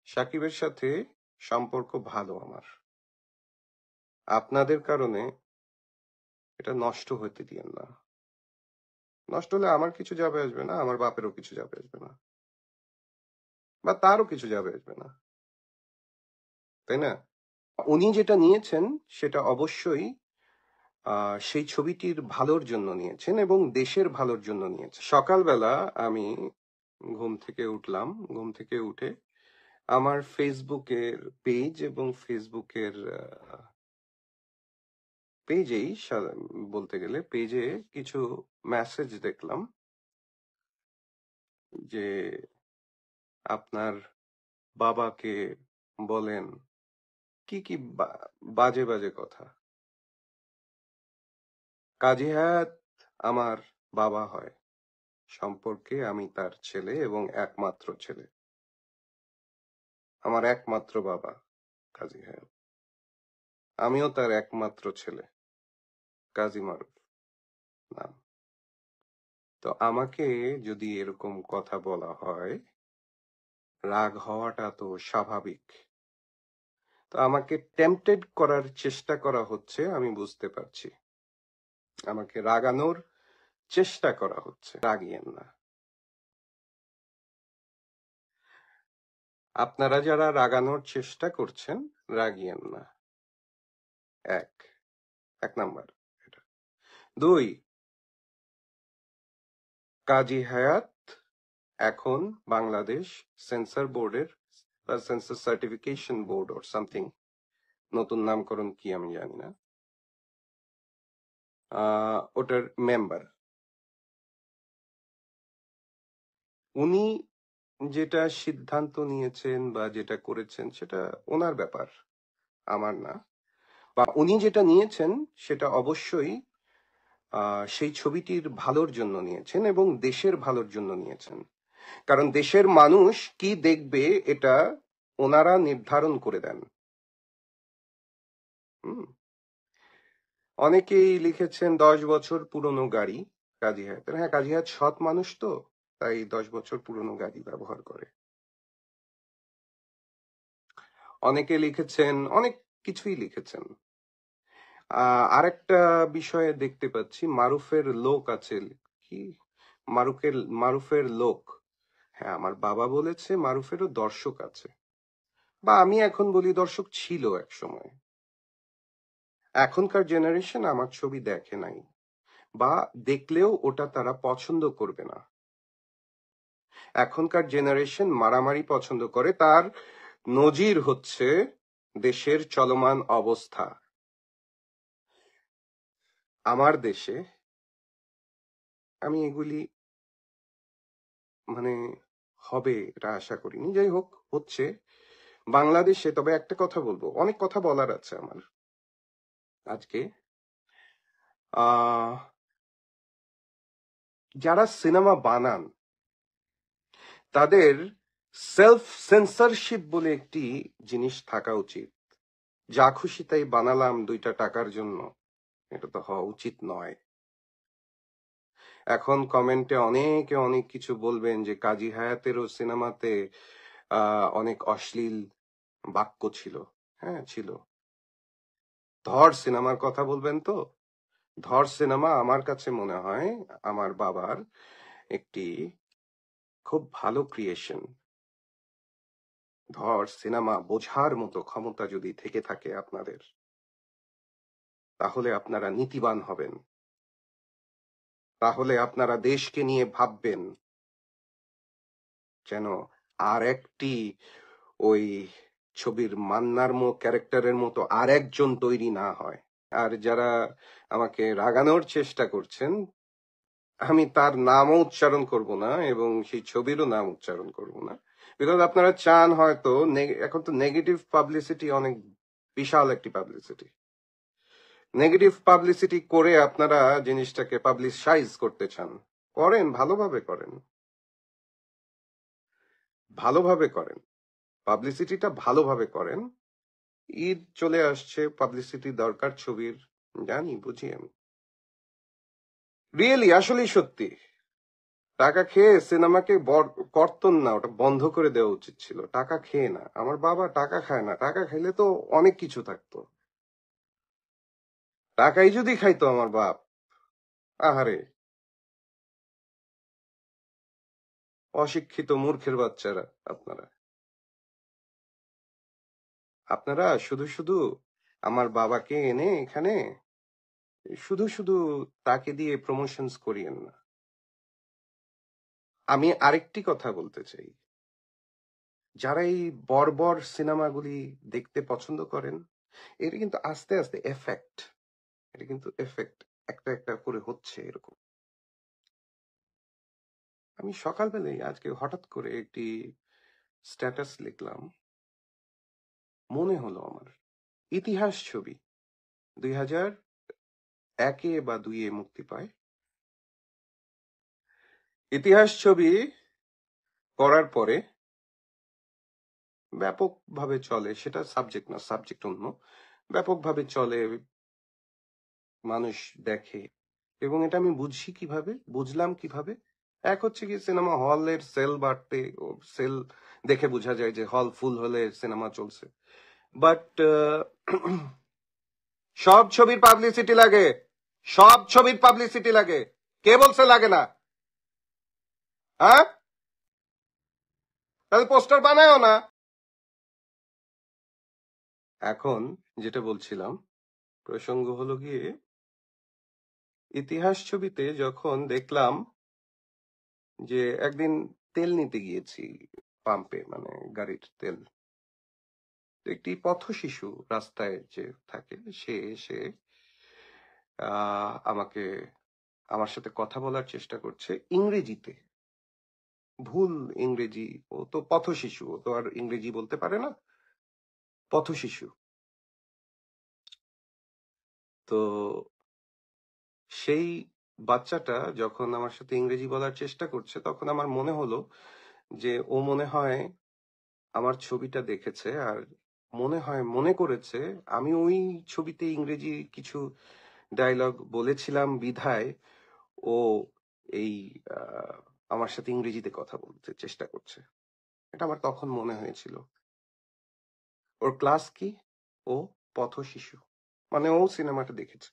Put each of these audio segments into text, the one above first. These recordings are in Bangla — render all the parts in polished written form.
সাকিবের সাথে সম্পর্ক ভালো আমার। আপনাদের কারণে এটা নষ্ট হতে দিয়েন না। নষ্ট হলে আমার কিছু যাবে আসবে না, আমার বাপেরও কিছু যাবে আসবে না, বা তারও কিছু যাবে আসবে না, তাই না? উনি যেটা নিয়েছেন সেটা অবশ্যই সেই ছবিটির ভালোর জন্য নিয়েছেন এবং দেশের ভালোর জন্য নিয়েছেন। সকালবেলা আমি ঘুম থেকে উঠলাম, ঘুম থেকে উঠে আমার ফেসবুকের পেজ এবং ফেসবুকের পেজেই বলতে গেলে পেজে কিছু মেসেজ দেখলাম যে আপনার বাবাকে বলেন কি কি বাজে বাজে কথা। কাজী হায়াৎ আমার বাবা হয়, সম্পর্কে আমি তার ছেলে এবং একমাত্র ছেলে। আমার একমাত্র বাবা কাজী হায়াৎ, আমিও তার একমাত্র ছেলে কাজী মারুফ নাম। তো আমাকে যদি এরকম কথা বলা হয়, রাগ হওয়াটা তো স্বাভাবিক। তো আমাকে টেম্পটেড করার চেষ্টা করা হচ্ছে, আমি বুঝতে পারছি। আমাকে রাগানোর চেষ্টা করা হচ্ছে, রাগিয়েন না। আপনারা যারা রাগানোর চেষ্টা করছেন, রাগিয়েন না। এক নাম্বার এটা। 2, কাজী হায়াৎ এখন বাংলাদেশ সেন্সর বোর্ডের বা sensor certification board or something, নতুন নামকরণ কি আমি জানি না, ওটার মেম্বার। উনি যেটা সিদ্ধান্ত নিয়েছেন বা যেটা করেছেন সেটা ওনার ব্যাপার, আমার না। বা উনি যেটা নিয়েছেন সেটা অবশ্যই সেই ছবিটির ভালোর জন্য নিয়েছেন এবং দেশের ভালোর জন্য নিয়েছেন। কারণ দেশের মানুষ কি দেখবে এটা ওনারা নির্ধারণ করে দেন। অনেকেই লিখেছেন 10 বছর পুরনো গাড়ি কাজী হায়াতের। হ্যাঁ, কাজী হায়াত সৎ মানুষ, তো তাই 10 বছর পুরনো গাড়ি ব্যবহার করে। অনেকে লিখেছেন, অনেক কিছুই লিখেছেন। আরেকটা বিষয়ে দেখতে পাচ্ছি, মারুফের লোক আছে কি, মারুফের লোক। হ্যাঁ, আমার বাবা বলেছে মারুফেরও দর্শক আছে, বা আমি এখন বলি দর্শক ছিল এক সময়। এখনকার জেনারেশন আমার ছবি দেখে নাই, বা দেখলেও ওটা তারা পছন্দ করবে না। এখনকার জেনারেশন মারামারি পছন্দ করে, তার নজির হচ্ছে দেশের চলমান অবস্থা। আমার দেশে আমি এগুলি মানে হবে এটা আশা করিনি, যাই হোক হচ্ছে বাংলাদেশে। তবে একটা কথা বলবো, অনেক কথা বলার আছে আমার আজকে। যারা সিনেমা বানান তাদের সেলফ সেন্সরশিপ বলে একটি জিনিস থাকা উচিত। যা খুশি তাই বানালাম 2টা টাকার জন্য, এটা তো হওয়া উচিত নয়। এখন কমেন্টে অনেকে অনেক কিছু বলবেন যে কাজী হায়াতেরও সিনেমাতে অনেক অশ্লীল বাক্য ছিল। হ্যাঁ ছিল। ধর সিনেমার কথা বলবেন তো, ধর সিনেমা আমার কাছে মনে হয় আমার বাবার একটি খুব ভালো ক্রিয়েশন। ধর সিনেমা বোঝার মতো ক্ষমতা যদি থেকে থাকে আপনাদের, তাহলে আপনারা নীতিবান হবেন, তাহলে আপনারা দেশকে নিয়ে ভাববেন, যেন আর একটি ওই ছবির মান্নার ক্যারেক্টারের মতো আর একজন তৈরি না হয়। আর যারা আমাকে রাগানোর চেষ্টা করছেন, আমি তার নামও উচ্চারণ করব না এবং সেই ছবিরও নাম উচ্চারণ করব না, বিকজ আপনারা চান হয়তো, এখন তো নেগেটিভ পাবলিসিটি অনেক বিশাল একটি পাবলিসিটি। নেগেটিভ পাবলিসিটি করে আপনারা জিনিসটাকে পাবলিসাইজ করতে চান, করেন, ভালোভাবে করেন, ভালোভাবে করেন, পাবলিসিটিটা ভালোভাবে করেন। ঈদ চলে আসছে, পাবলিসিটি দরকার ছবির, জানি, বুঝি আমি। রিয়েলি আসলেই সত্যি, টাকা খেয়ে সিনেমাকে কর্তন না, ওটা বন্ধ করে দেওয়া উচিত ছিল। টাকা খেয়ে না, আমার বাবা টাকা খায় না। টাকা খাইলে তো অনেক কিছু থাকতো। টাকাই যদি খাইতো আমার বাপ, আহারে, অশিক্ষিত মূর্খের বাচ্চারা আপনারা। আপনারা শুধু শুধু আমার বাবাকে এনে এখানে শুধু শুধু তাকে দিয়ে প্রমোশনস করিয়েন না। আমি আরেকটি কথা বলতে চাই, যারা এই বর্বর সিনেমাগুলি দেখতে পছন্দ করেন, এটা কিন্তু আস্তে আস্তে এফেক্ট, এটা কিন্তু এফেক্ট একটা একটা করে হচ্ছে এরকম। আমি সকালবেলায় আজকে হঠাৎ করে একটি স্ট্যাটাস লিখলাম, মনে হলো আমার ইতিহাস ছবি 2001 বা 2 মুক্তি পায়। ইতিহাস ছবি করার পরে ব্যাপকভাবে চলে, সেটা সাবজেক্ট না, সাবজেক্ট অন্য, ব্যাপকভাবে চলে, মানুষ দেখে। এবং এটা আমি বুঝলাম কিভাবে। এক হচ্ছে কি, সিনেমা হলের সেল বাড়তে, সেল দেখে বোঝা যায় যে হল ফুল হলে সিনেমা চলছে। বাট সব ছবির পাবলিসিটি লাগে, সব ছবির পাবলিসিটি লাগে। কে বলছে লাগে না? হ্যাঁ, তাহলে পোস্টার বানায়ও না। এখন যেটা বলছিলাম, প্রসঙ্গ হলো গিয়ে ইতিহাস ছবিতে যখন দেখলাম যে একদিন তেল নিতে গিয়েছি পাম্পে, মানে গাড়ির তেল, একটি পথ শিশু রাস্তায় যে থাকে, সে এসে আমার সাথে কথা বলার চেষ্টা করছে ইংরেজিতে, ভুল ইংরেজি। ও তো পথ শিশু, ও তো আর ইংরেজি বলতে পারে না, পথ শিশু। তো সেই বাচ্চাটা যখন আমার সাথে ইংরেজি বলার চেষ্টা করছে, তখন আমার মনে হলো যে ও মনে হয় আমার ছবিটা দেখেছে, আর মনে করেছে আমি ওই ছবিতে ইংরেজি কিছু ডায়লগ বলেছিলাম বিধায় ও এই আমার সাথে ইংরেজিতে কথা বলতে চেষ্টা করছে। এটা আমার তখন মনে হয়েছিল। ওর ক্লাস কি? ও পথ শিশু, মানে ও সিনেমাটা দেখেছে।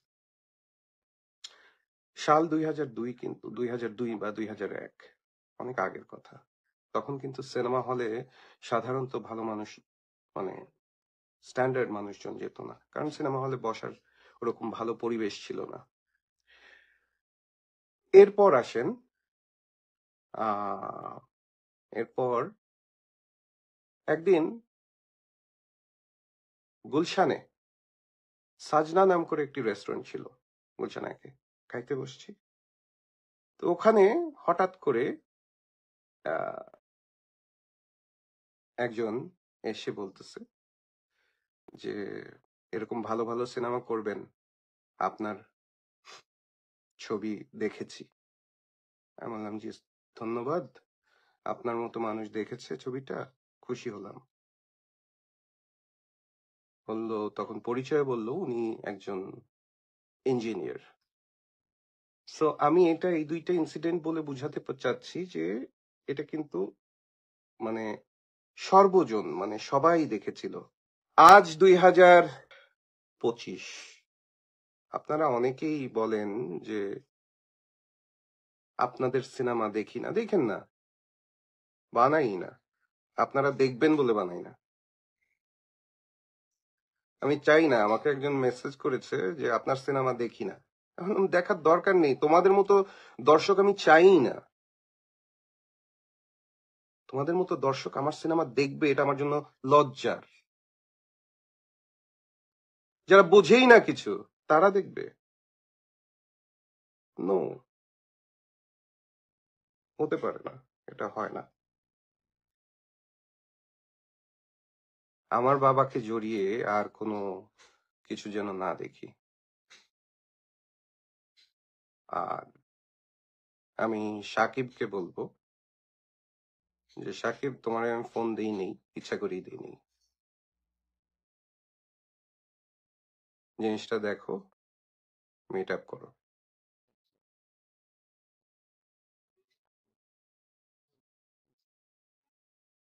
সাল 2002, কিন্তু 2002 বা 2001, অনেক আগের কথা। তখন কিন্তু সিনেমা হলে সাধারণত ভালো মানুষ, মানে স্ট্যান্ডার্ড মানুষজন যেত না, কারণ সিনেমা হলে বসার ওরকম ভালো পরিবেশ ছিল না। এরপর আসেন, এরপর একদিন গুলশানে সাজনা নাম করে একটি রেস্টুরেন্ট ছিল, গুলশানে খাইতে বসছি। তো ওখানে হঠাৎ করে একজন এসে বলতেছে যে এরকম ভালো ভালো সিনেমা করবেন, আপনার ছবি দেখেছি। আমি বললাম, জি ধন্যবাদ, আপনার মতো মানুষ দেখেছে ছবিটা, খুশি হলাম। বললো, তখন পরিচয় বললো উনি একজন ইঞ্জিনিয়ার। সো আমি এই দুইটা ইনসিডেন্ট বলে বুঝাতে চাচ্ছি যে এটা কিন্তু মানে সর্বজন, মানে সবাই দেখেছিল। আজ 2025, আপনারা অনেকেই বলেন যে আপনাদের সিনেমা দেখি না, দেখেন না, বানাই না, আপনারা দেখবেন বলে বানাই না। আমি চাই না, আমাকে একজন মেসেজ করেছে যে আপনার সিনেমা দেখি না। এখন দেখার দরকার নেই, তোমাদের মতো দর্শক আমি চাই না। তোমাদের মতো দর্শক আমার সিনেমা দেখবে, এটা আমার জন্য লজ্জার। যারা বোঝেই না কিছু তারা দেখবে? নো, হতে পারে না, এটা হয় না। আমার বাবাকে জড়িয়ে আর কোনো কিছু যেন না দেখি। আর আমি সাকিবকে বলবো যে সাকিব, তোমার আমি ফোন দিই নেই, ইচ্ছা করেই দিই নেই। জিনিসটা দেখো, মিট আপ করো।